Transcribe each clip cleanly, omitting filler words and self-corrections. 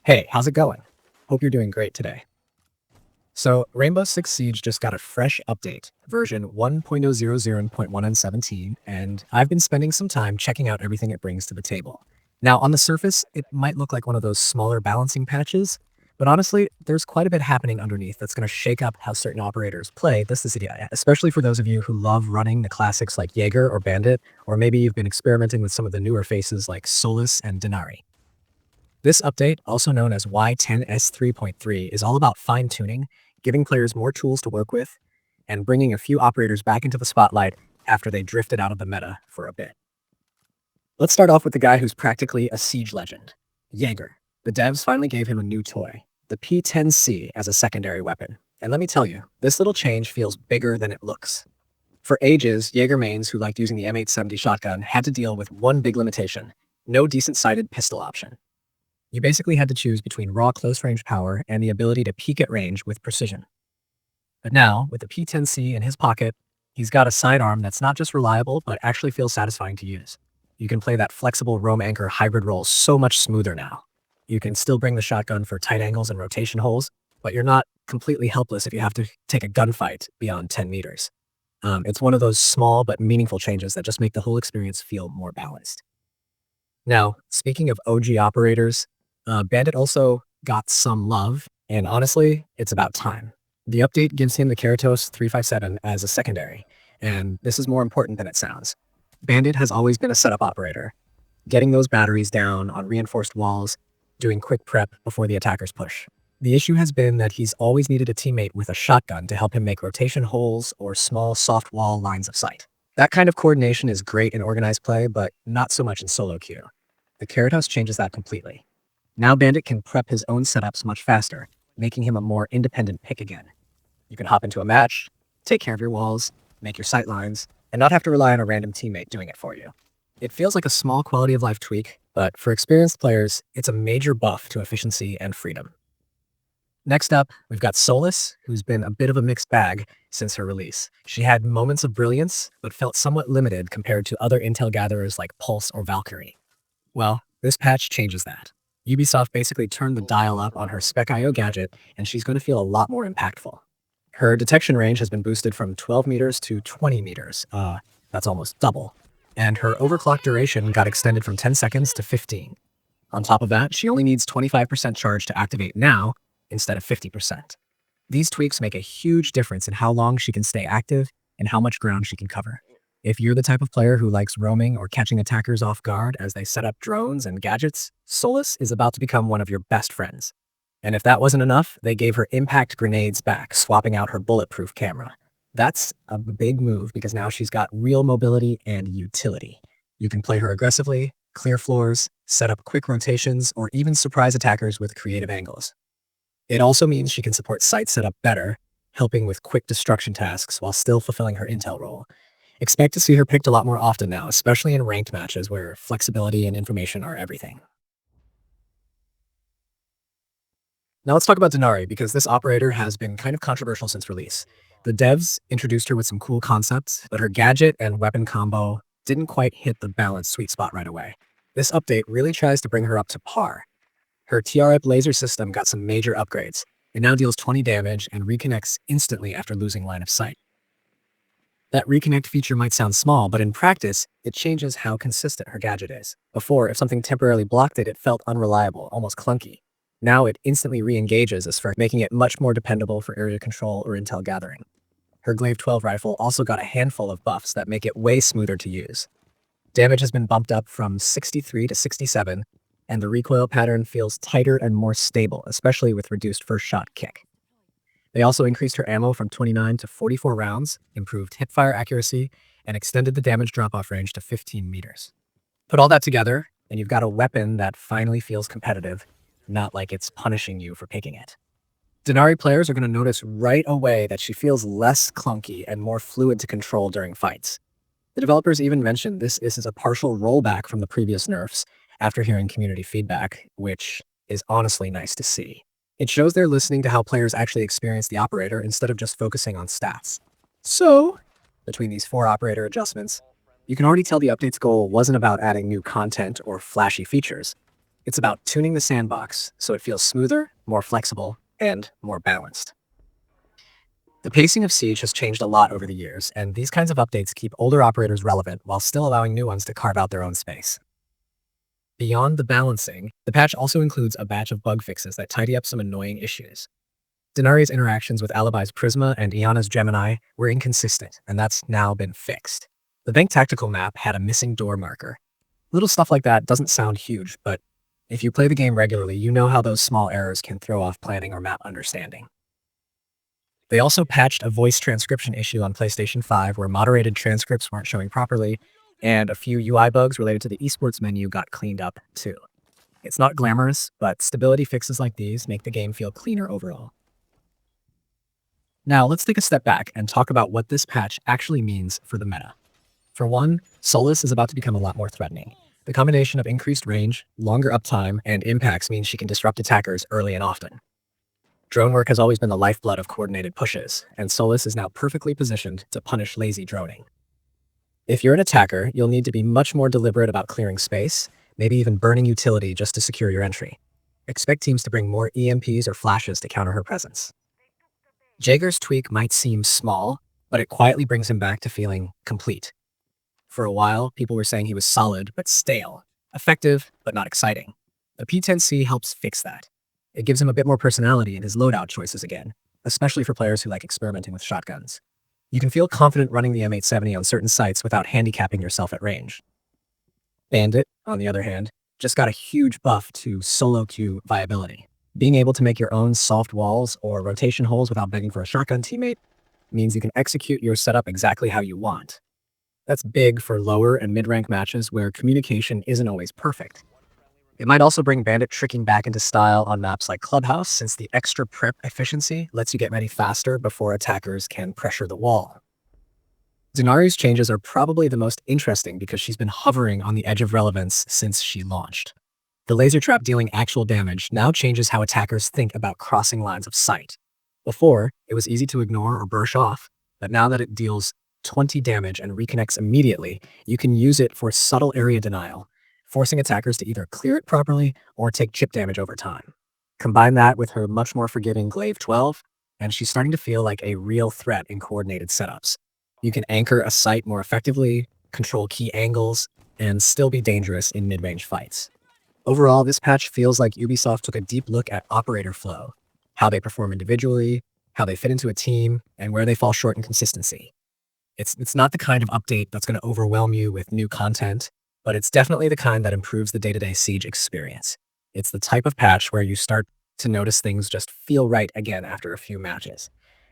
Hey, how's it going? Hope you're doing great today. So, Rainbow Six Siege just got a fresh update, version 1.000.117, and I've been spending some time checking out everything it brings to the table. Now, on the surface, it might look like one of those smaller balancing patches, but honestly, there's quite a bit happening underneath that's going to shake up how certain operators play this idea, especially for those of you who love running the classics like Jäger or Bandit, or maybe you've been experimenting with some of the newer faces like Solis and Denari. This update, also known as Y10S3.3, is all about fine-tuning, giving players more tools to work with, and bringing a few operators back into the spotlight after they drifted out of the meta for a bit. Let's start off with the guy who's practically a siege legend, Jäger. The devs finally gave him a new toy, the P10C, as a secondary weapon. And let me tell you, this little change feels bigger than it looks. For ages, Jäger mains who liked using the M870 shotgun had to deal with one big limitation: no decent-sighted pistol option. You basically had to choose between raw close-range power and the ability to peek at range with precision. But now, with the P10C in his pocket, he's got a sidearm that's not just reliable, but actually feels satisfying to use. You can play that flexible roam anchor hybrid role so much smoother now. You can still bring the shotgun for tight angles and rotation holes, but you're not completely helpless if you have to take a gunfight beyond 10 meters. It's one of those small but meaningful changes that just make the whole experience feel more balanced. Now, speaking of OG operators, Bandit also got some love, and honestly, it's about time. The update gives him the Keratos 357 as a secondary, and this is more important than it sounds. Bandit has always been a setup operator, getting those batteries down on reinforced walls, doing quick prep before the attackers push. The issue has been that he's always needed a teammate with a shotgun to help him make rotation holes or small soft wall lines of sight. That kind of coordination is great in organized play, but not so much in solo queue. The Keratos changes that completely. Now Bandit can prep his own setups much faster, making him a more independent pick again. You can hop into a match, take care of your walls, make your sight lines, and not have to rely on a random teammate doing it for you. It feels like a small quality of life tweak, but for experienced players, it's a major buff to efficiency and freedom. Next up, we've got Solis, who's been a bit of a mixed bag since her release. She had moments of brilliance, but felt somewhat limited compared to other intel gatherers like Pulse or Valkyrie. Well, this patch changes that. Ubisoft basically turned the dial up on her Spec.io gadget, and she's going to feel a lot more impactful. Her detection range has been boosted from 12 meters to 20 meters. That's almost double. And her overclock duration got extended from 10 seconds to 15. On top of that, she only needs 25% charge to activate now instead of 50%. These tweaks make a huge difference in how long she can stay active and how much ground she can cover. If you're the type of player who likes roaming or catching attackers off guard as they set up drones and gadgets, Solis is about to become one of your best friends. And if that wasn't enough, they gave her impact grenades back, swapping out her bulletproof camera. That's a big move because now she's got real mobility and utility. You can play her aggressively, clear floors, set up quick rotations, or even surprise attackers with creative angles. It also means she can support site setup better, helping with quick destruction tasks while still fulfilling her intel role. Expect to see her picked a lot more often now, especially in ranked matches where flexibility and information are everything. Now let's talk about Denari, because this operator has been kind of controversial since release. The devs introduced her with some cool concepts, but her gadget and weapon combo didn't quite hit the balanced sweet spot right away. This update really tries to bring her up to par. Her TRF laser system got some major upgrades. It now deals 20 damage and reconnects instantly after losing line of sight. That reconnect feature might sound small, but in practice, it changes how consistent her gadget is. Before, if something temporarily blocked it, it felt unreliable, almost clunky. Now it instantly re-engages as for making it much more dependable for area control or intel gathering. Her Glaive 12 rifle also got a handful of buffs that make it way smoother to use. Damage has been bumped up from 63 to 67, and the recoil pattern feels tighter and more stable, especially with reduced first shot kick. They also increased her ammo from 29 to 44 rounds, improved hipfire accuracy, and extended the damage drop-off range to 15 meters. Put all that together, and you've got a weapon that finally feels competitive, not like it's punishing you for picking it. Denari players are going to notice right away that she feels less clunky and more fluid to control during fights. The developers even mentioned this is a partial rollback from the previous nerfs after hearing community feedback, which is honestly nice to see. It shows they're listening to how players actually experience the operator instead of just focusing on stats. So, between these 4 operator adjustments, you can already tell the update's goal wasn't about adding new content or flashy features. It's about tuning the sandbox so it feels smoother, more flexible, and more balanced. The pacing of Siege has changed a lot over the years, and these kinds of updates keep older operators relevant while still allowing new ones to carve out their own space. Beyond the balancing, the patch also includes a batch of bug fixes that tidy up some annoying issues. Denari's interactions with Alibi's Prisma and Iana's Gemini were inconsistent, and that's now been fixed. The Bank Tactical map had a missing door marker. Little stuff like that doesn't sound huge, but if you play the game regularly, you know how those small errors can throw off planning or map understanding. They also patched a voice transcription issue on PlayStation 5 where moderated transcripts weren't showing properly, and a few UI bugs related to the esports menu got cleaned up too. It's not glamorous, but stability fixes like these make the game feel cleaner overall. Now, let's take a step back and talk about what this patch actually means for the meta. For one, Solis is about to become a lot more threatening. The combination of increased range, longer uptime, and impacts means she can disrupt attackers early and often. Drone work has always been the lifeblood of coordinated pushes, and Solis is now perfectly positioned to punish lazy droning. If you're an attacker, you'll need to be much more deliberate about clearing space, maybe even burning utility just to secure your entry. Expect teams to bring more EMPs or flashes to counter her presence. Jäger's tweak might seem small, but it quietly brings him back to feeling complete. For a while, people were saying he was solid but stale, effective but not exciting. The P10C helps fix that. It gives him a bit more personality in his loadout choices again, especially for players who like experimenting with shotguns. You can feel confident running the M870 on certain sites without handicapping yourself at range. Bandit, on the other hand, just got a huge buff to solo queue viability. Being able to make your own soft walls or rotation holes without begging for a shotgun teammate means you can execute your setup exactly how you want. That's big for lower and mid-rank matches where communication isn't always perfect. It might also bring Bandit tricking back into style on maps like Clubhouse, since the extra prep efficiency lets you get ready faster before attackers can pressure the wall. Denari's changes are probably the most interesting because she's been hovering on the edge of relevance since she launched. The laser trap dealing actual damage now changes how attackers think about crossing lines of sight. Before, it was easy to ignore or brush off, but now that it deals 20 damage and reconnects immediately, you can use it for subtle area denial, forcing attackers to either clear it properly or take chip damage over time. Combine that with her much more forgiving Glaive 12, and she's starting to feel like a real threat in coordinated setups. You can anchor a site more effectively, control key angles, and still be dangerous in mid-range fights. Overall, this patch feels like Ubisoft took a deep look at operator flow, how they perform individually, how they fit into a team, and where they fall short in consistency. It's not the kind of update that's going to overwhelm you with new content, but it's definitely the kind that improves the day-to-day Siege experience. It's the type of patch where you start to notice things just feel right again after a few matches.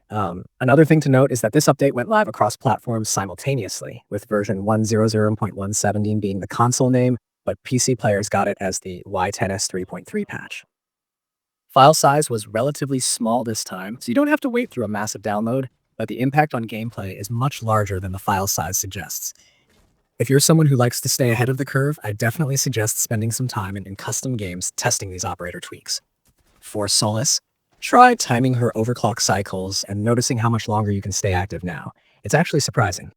Another thing to note is that this update went live across platforms simultaneously, with version 1.00.117 being the console name, but PC players got it as the Y10S 3.3 patch. File size was relatively small this time, so you don't have to wait through a massive download, but the impact on gameplay is much larger than the file size suggests. If you're someone who likes to stay ahead of the curve, I definitely suggest spending some time in custom games testing these operator tweaks. For Solis, try timing her overclock cycles and noticing how much longer you can stay active now. It's actually surprising.